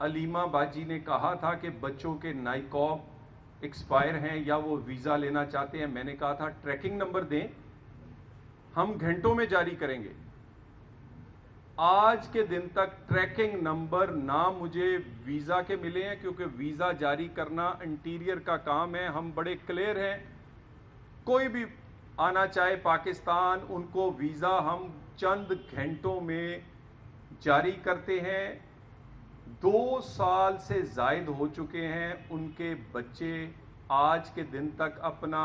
अलीमा बाजी ने कहा था कि बच्चों के नाइकॉब एक्सपायर हैं या वो वीज़ा लेना चाहते हैं, मैंने कहा था ट्रैकिंग नंबर दें, हम घंटों में जारी करेंगे। आज के दिन तक ट्रैकिंग नंबर ना मुझे वीज़ा के मिले हैं, क्योंकि वीज़ा जारी करना इंटीरियर का काम है। हम बड़े क्लियर हैं, कोई भी आना चाहे पाकिस्तान, उनको वीज़ा हम चंद घंटों में जारी करते हैं। 2 साल से ज़ायद हो चुके हैं, उनके बच्चे आज के दिन तक अपना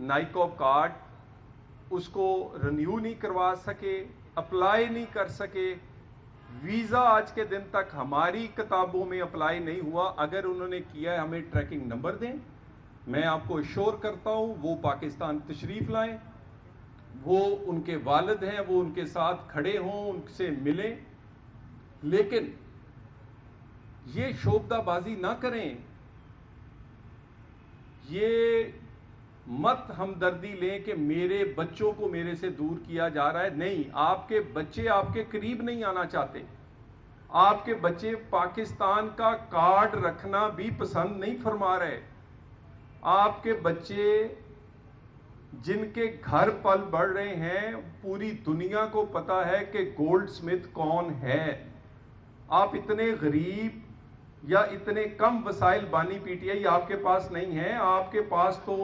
नाइकॉब कार्ड उसको रिन्यू नहीं करवा सके, अप्लाई नहीं कर सके। वीज़ा आज के दिन तक हमारी किताबों में अप्लाई नहीं हुआ। अगर उन्होंने किया है, हमें ट्रैकिंग नंबर दें। मैं आपको श्योर करता हूं वो पाकिस्तान तशरीफ लाएं, वो उनके वालिद हैं, वो उनके साथ खड़े हों, उनसे मिलें, लेकिन ये शोबदाबाजी ना करें। ये मत हमदर्दी लें कि मेरे बच्चों को मेरे से दूर किया जा रहा है। नहीं, आपके बच्चे आपके करीब नहीं आना चाहते। आपके बच्चे पाकिस्तान का कार्ड रखना भी पसंद नहीं फरमा रहे। आपके बच्चे जिनके घर पल बढ़ रहे हैं, पूरी दुनिया को पता है कि गोल्डस्मिथ कौन है। आप इतने गरीब या इतने कम वसाइल बानी पीटीआई आपके पास नहीं है। आपके पास तो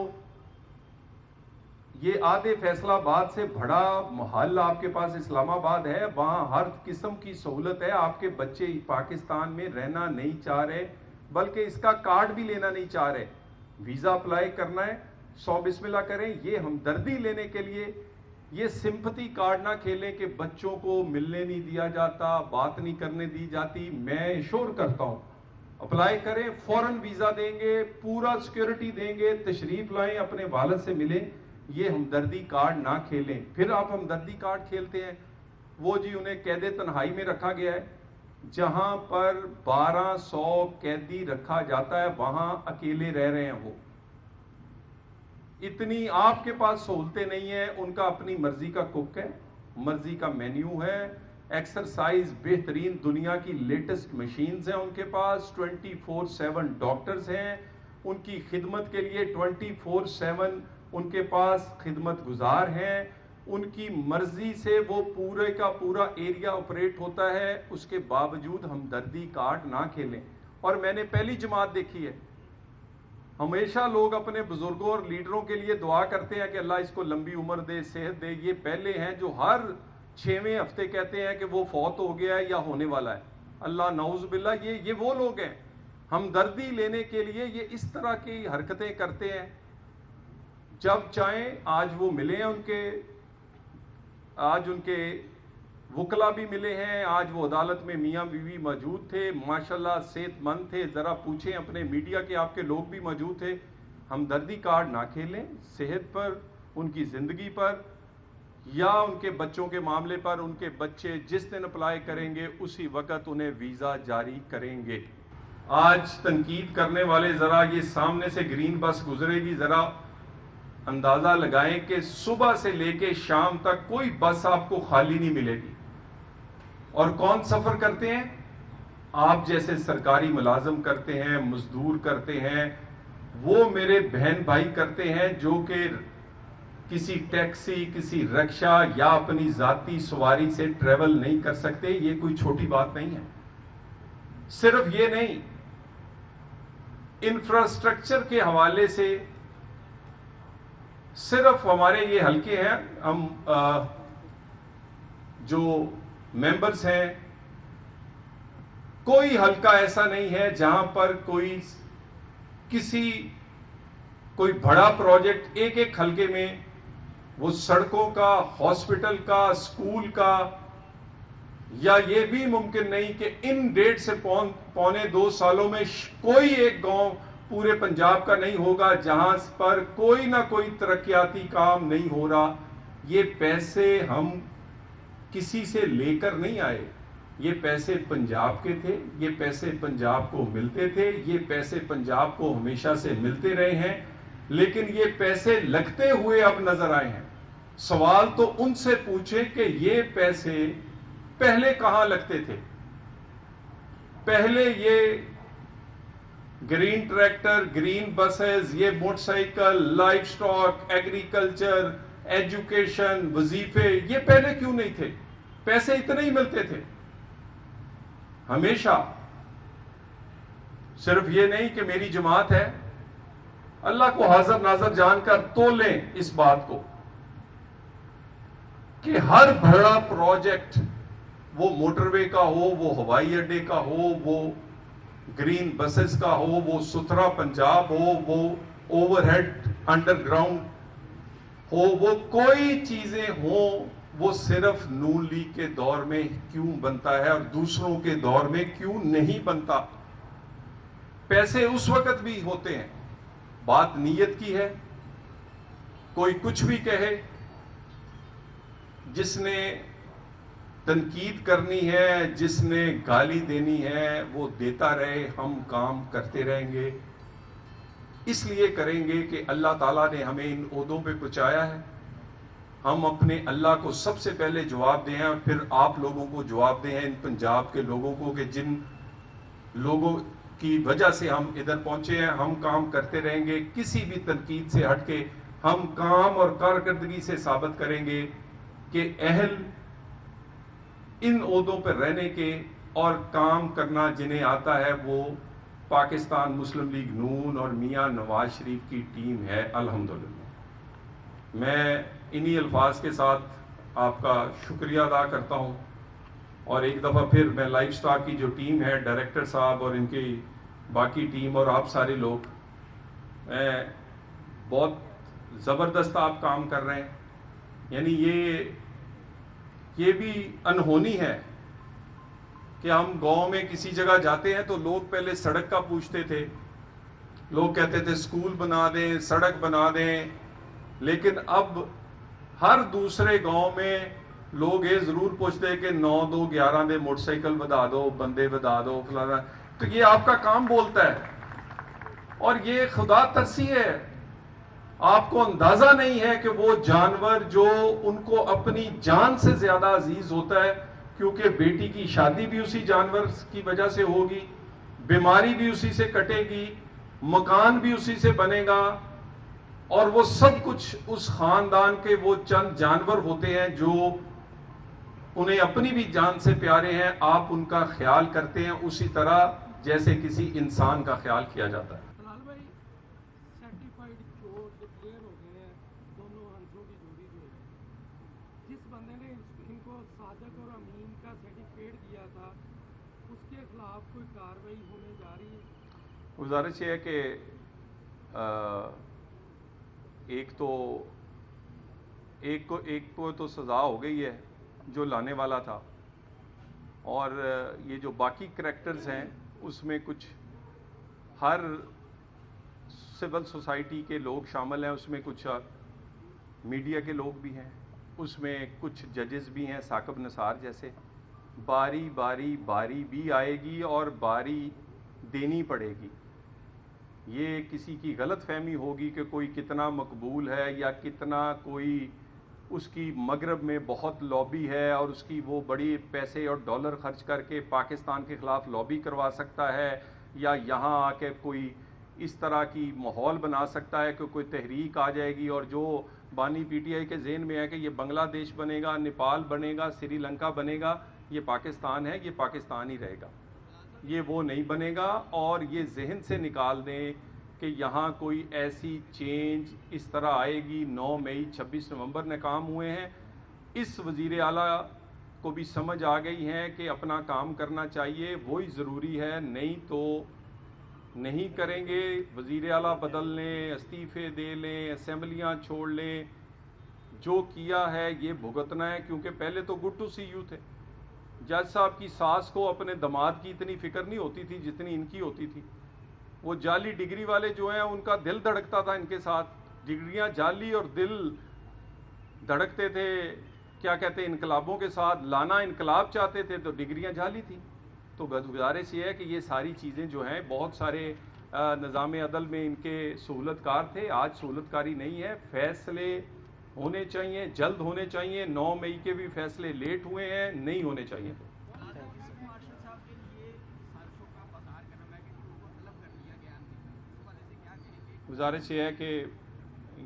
ये आधे फैसलाबाद से बड़ा महल आपके पास इस्लामाबाद है, वहां हर किस्म की सहूलत है। आपके बच्चे पाकिस्तान में रहना नहीं चाह रहे, बल्कि इसका कार्ड भी लेना नहीं चाह रहे। वीज़ा अप्लाई करना है, 100 बिस्मिल्लाह करें। ये हमदर्दी लेने के लिए ये सिंपथी कार्ड ना खेलें कि बच्चों को मिलने नहीं दिया जाता, बात नहीं करने दी जाती। मैं श्योर करता हूं, अप्लाई करें, फौरन वीज़ा देंगे, पूरा सिक्योरिटी देंगे, तशरीफ लाएं, अपने वालिद से मिलें। ये हमदर्दी कार्ड ना खेलें। फिर आप हमदर्दी कार्ड खेलते हैं, वो जी उन्हें कैदे तन्हाई में रखा गया है, जहां पर 1200 कैदी रखा जाता है, वहां अकेले रह रहे हैं। वो इतनी आपके पास सहूलतें नहीं है। उनका अपनी मर्जी का कुक है, मर्जी का मेन्यू है, एक्सरसाइज बेहतरीन दुनिया की लेटेस्ट मशीन्स हैं उनके पास, 24/7 डॉक्टर्स हैं उनकी खिदमत के लिए, 24/7 उनके पास खिदमत गुजार हैं। उनकी मर्जी से वो पूरे का पूरा एरिया ऑपरेट होता है। उसके बावजूद हमदर्दी कार्ड ना खेलें। और मैंने पहली जमात देखी है, हमेशा लोग अपने बुजुर्गों और लीडरों के लिए दुआ करते हैं कि अल्लाह इसको लंबी उम्र दे, सेहत दे। ये पहले हैं जो हर 6वें हफ्ते कहते हैं कि वो फौत हो गया है या होने वाला है। अल्लाह नाउज़ बिल्लाह, ये वो लोग हैं हमदर्दी लेने के लिए ये इस तरह की हरकतें करते हैं। जब चाहें आज वो मिले हैं, आज उनके वकला भी मिले हैं। आज वो अदालत में मियाँ बीवी मौजूद थे, माशाल्लाह सेहतमंद थे। ज़रा पूछें अपने मीडिया के, आपके लोग भी मौजूद थे। हमदर्दी कार्ड ना खेलें सेहत पर, उनकी ज़िंदगी पर या उनके बच्चों के मामले पर। उनके बच्चे जिस दिन अप्लाई करेंगे उसी वक्त उन्हें वीज़ा जारी करेंगे। आज तनकीद करने वाले ज़रा ये सामने से ग्रीन बस गुजरेगी, ज़रा अंदाज़ा लगाएं कि सुबह से लेके शाम तक कोई बस आपको खाली नहीं मिलेगी। और कौन सफ़र करते हैं? आप जैसे सरकारी मुलाजिम करते हैं, मजदूर करते हैं, वो मेरे बहन भाई करते हैं जो कि किसी टैक्सी, किसी रिक्शा या अपनी ज़ाती सवारी से ट्रेवल नहीं कर सकते। ये कोई छोटी बात नहीं है। सिर्फ ये नहीं, इंफ्रास्ट्रक्चर के हवाले से सिर्फ हमारे ये हल्के हैं, हम जो मेंबर्स हैं, कोई हल्का ऐसा नहीं है जहां पर कोई बड़ा प्रोजेक्ट एक एक हल्के में, वो सड़कों का, हॉस्पिटल का, स्कूल का, या ये भी मुमकिन नहीं कि इन 1.5 से पौने 2 सालों में कोई एक गांव पूरे पंजाब का नहीं होगा जहां पर कोई ना कोई तरक्याती काम नहीं हो रहा। ये पैसे हम किसी से लेकर नहीं आए, ये पैसे पंजाब के थे, ये पैसे पंजाब को मिलते थे, ये पैसे पंजाब को हमेशा से मिलते रहे हैं, लेकिन ये पैसे लगते हुए अब नजर आए हैं। सवाल तो उनसे पूछे कि ये पैसे पहले कहां लगते थे। پہلے یہ گرین ٹریکٹر، گرین بسز، یہ motorcycle, livestock, agriculture, education, وظیفے، یہ پہلے کیوں نہیں تھے؟ پیسے اتنے ہی ملتے تھے ہمیشہ. صرف یہ نہیں کہ میری جماعت ہے، اللہ کو حاضر ناظر جان کر تولیں اس بات کو کہ ہر بڑا پروجیکٹ، وہ موٹر وے کا ہو، وہ ہوائی اڈے کا ہو، وہ گرین بسز کا ہو، وہ ستھرا پنجاب ہو، وہ اوور ہیڈ انڈر گراؤنڈ ہو، وہ کوئی چیزیں ہوں، وہ صرف نون لیگ کے دور میں کیوں بنتا ہے اور دوسروں کے دور میں کیوں نہیں بنتا؟ پیسے اس وقت بھی ہوتے ہیں، بات نیت کی ہے. کوئی کچھ بھی کہے، جس نے تنقید کرنی ہے، جس نے گالی دینی ہے، وہ دیتا رہے، ہم کام کرتے رہیں گے. اس لیے کریں گے کہ اللہ تعالیٰ نے ہمیں ان عہدوں پہ پہنچایا ہے. ہم اپنے اللہ کو سب سے پہلے جواب دیں اور پھر آپ لوگوں کو جواب دیں، ان پنجاب کے لوگوں کو، کہ جن لوگوں کی وجہ سے ہم ادھر پہنچے ہیں. ہم کام کرتے رہیں گے، کسی بھی تنقید سے ہٹ کے ہم کام اور کارکردگی سے ثابت کریں گے کہ اہل ان عہدوں پر رہنے کے اور کام کرنا جنہیں آتا ہے وہ پاکستان مسلم لیگ نون اور میاں نواز شریف کی ٹیم ہے. الحمدللہ. میں انہی الفاظ کے ساتھ آپ کا شکریہ ادا کرتا ہوں، اور ایک دفعہ پھر میں لائف سٹاک کی جو ٹیم ہے، ڈائریکٹر صاحب اور ان کی باقی ٹیم اور آپ سارے لوگ، بہت زبردست آپ کام کر رہے ہیں. یعنی یہ بھی انہونی ہے کہ ہم گاؤں میں کسی جگہ جاتے ہیں تو لوگ پہلے سڑک کا پوچھتے تھے، لوگ کہتے تھے سکول بنا دیں، سڑک بنا دیں، لیکن اب ہر دوسرے گاؤں میں لوگ یہ ضرور پوچھتے ہیں کہ 9 2 11 دے موٹر سائیکل بدا دو، بندے بدا دو، فلانا. تو یہ آپ کا کام بولتا ہے، اور یہ خدا ترسی ہے. آپ کو اندازہ نہیں ہے کہ وہ جانور جو ان کو اپنی جان سے زیادہ عزیز ہوتا ہے، کیونکہ بیٹی کی شادی بھی اسی جانور کی وجہ سے ہوگی، بیماری بھی اسی سے کٹے گی، مکان بھی اسی سے بنے گا، اور وہ سب کچھ اس خاندان کے وہ چند جانور ہوتے ہیں جو انہیں اپنی بھی جان سے پیارے ہیں. آپ ان کا خیال کرتے ہیں اسی طرح جیسے کسی انسان کا خیال کیا جاتا ہے. طلال بھائی، سرٹیفائیڈ چور ڈکلیئر ہو گئے ہیں دونوں ہنسوں کی جوڑی جو ہے، جس بندے نے ان کو صادق اور امین کا سرٹیفکیٹ دیا تھا، اس کے خلاف کوئی کارروائی ہونے جا رہی ہے؟ گزارش یہ ہے کہ ایک کو تو سزا ہو گئی ہے جو لانے والا تھا، اور یہ جو باقی کریکٹرز ہیں اس میں کچھ ہر سول سوسائٹی کے لوگ شامل ہیں، اس میں کچھ میڈیا کے لوگ بھی ہیں، اس میں کچھ ججز بھی ہیں ثاقب نثار جیسے. باری باری بھی آئے گی اور باری دینی پڑے گی. یہ کسی کی غلط فہمی ہوگی کہ کوئی کتنا مقبول ہے یا کتنا کوئی اس کی مغرب میں بہت لابی ہے اور اس کی وہ بڑی پیسے اور ڈالر خرچ کر کے پاکستان کے خلاف لابی کروا سکتا ہے، یا یہاں آ کے کوئی اس طرح کی ماحول بنا سکتا ہے کہ کوئی تحریک آ جائے گی. اور جو بانی پی ٹی آئی کے ذہن میں ہے کہ یہ بنگلہ دیش بنے گا، نیپال بنے گا، سری لنکا بنے گا، یہ پاکستان ہے، یہ پاکستان ہی رہے گا، یہ وہ نہیں بنے گا. اور یہ ذہن سے نکال دیں کہ یہاں کوئی ایسی چینج اس طرح آئے گی. 9 مئی 26 نومبر نے کام ہوئے ہیں. اس وزیر اعلیٰ کو بھی سمجھ آ گئی ہے کہ اپنا کام کرنا چاہیے، وہی ضروری ہے، نہیں تو نہیں کریں گے. وزیر اعلیٰ بدل لیں، استعفے دے لیں، اسمبلیاں چھوڑ لیں، جو کیا ہے یہ بھگتنا ہے. کیونکہ پہلے تو گڈ ٹو سی یو تھے. جج صاحب کی ساس کو اپنے دماد کی اتنی فکر نہیں ہوتی تھی جتنی ان کی ہوتی تھی. وہ جعلی ڈگری والے جو ہیں ان کا دل دھڑکتا تھا ان کے ساتھ. ڈگریاں جعلی اور دل دھڑکتے تھے، کیا کہتے ہیں، انقلابوں کے ساتھ. لانا انقلاب چاہتے تھے تو ڈگریاں جعلی تھی. تو گزارش یہ ہے کہ یہ ساری چیزیں جو ہیں، بہت سارے نظام عدل میں ان کے سہولت کار تھے، آج سہولت کاری نہیں ہے. فیصلے ہونے چاہیے، جلد ہونے چاہیے. 9 مئی کے بھی فیصلے لیٹ ہوئے ہیں، نہیں ہونے چاہیے. गुजारिश ये है कि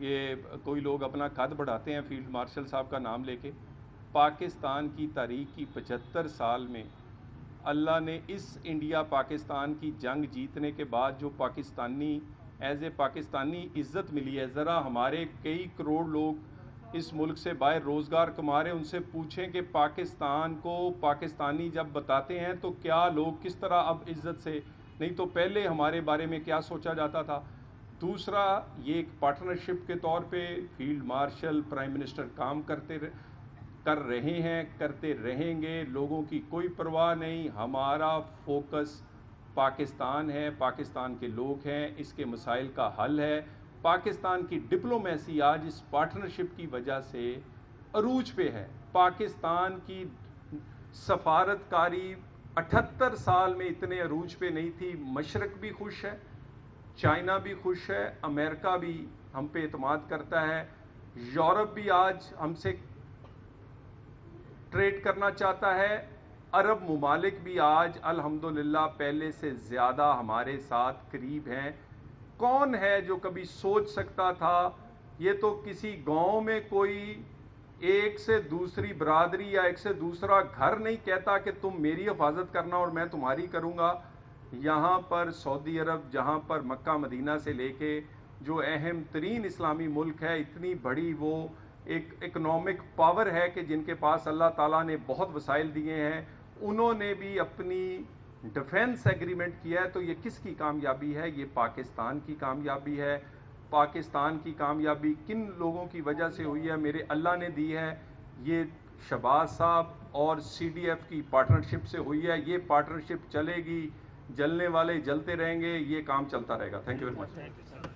ये कोई लोग अपना कद बढ़ाते हैं फील्ड मार्शल साहब का नाम लेके। पाकिस्तान की तारीख की 75 साल में अल्लाह ने इस इंडिया पाकिस्तान की जंग जीतने के बाद जो पाकिस्तानी एज ए पाकिस्तानी इज़्ज़त मिली है, ज़रा हमारे कई करोड़ लोग इस मुल्क से बाहर रोज़गार कमा रहे हैं, उनसे पूछें कि पाकिस्तान को पाकिस्तानी जब बताते हैं तो क्या लोग किस तरह अब इज़्ज़त से, नहीं तो पहले हमारे बारे में क्या सोचा जाता था। दूसरा, ये एक पार्टनरशिप के तौर पे फील्ड मार्शल प्राइम मिनिस्टर काम कर रहे हैं, करते रहेंगे, लोगों की कोई परवाह नहीं। हमारा फोकस पाकिस्तान है, पाकिस्तान के लोग हैं, इसके मसाइल का हल है। पाकिस्तान की डिप्लोमेसी आज इस पार्टनरशिप की वजह से अरूज पे है। पाकिस्तान की सफारतकारी 78 साल में इतने अरूज पे नहीं थी। मशरक भी खुश है, चाइना भी खुश है, अमेरिका भी हम पे एतमाद करता है, यूरोप भी आज हमसे ट्रेड करना चाहता है, अरब मुमालिक भी आज अल्हम्दुलिल्लाह पहले से ज़्यादा हमारे साथ करीब हैं। कौन है जो कभी सोच सकता था, ये तो किसी गांव में कोई एक से दूसरी बरादरी या एक से दूसरा घर नहीं कहता कि तुम मेरी हिफाजत करना और मैं तुम्हारी करूंगा। यहाँ पर सऊदी अरब, जहाँ पर मक्का मदीना से लेके जो अहम तरीन इस्लामी मुल्क है, इतनी बड़ी वो एक इकनॉमिक पावर है कि जिनके पास अल्लाह ताला ने बहुत वसाइल दिए हैं, उन्होंने भी अपनी डिफेंस एग्रीमेंट किया है। तो ये किसकी कामयाबी है? ये पाकिस्तान की कामयाबी है। पाकिस्तान की कामयाबी किन लोगों की वजह से हुई है? मेरे अल्लाह ने दी है। ये शहबाज साहब और CDF की पार्टनरशिप से हुई है। ये पार्टनरशिप चलेगी, जलने वाले जलते रहेंगे, ये काम चलता रहेगा। Thank you very much.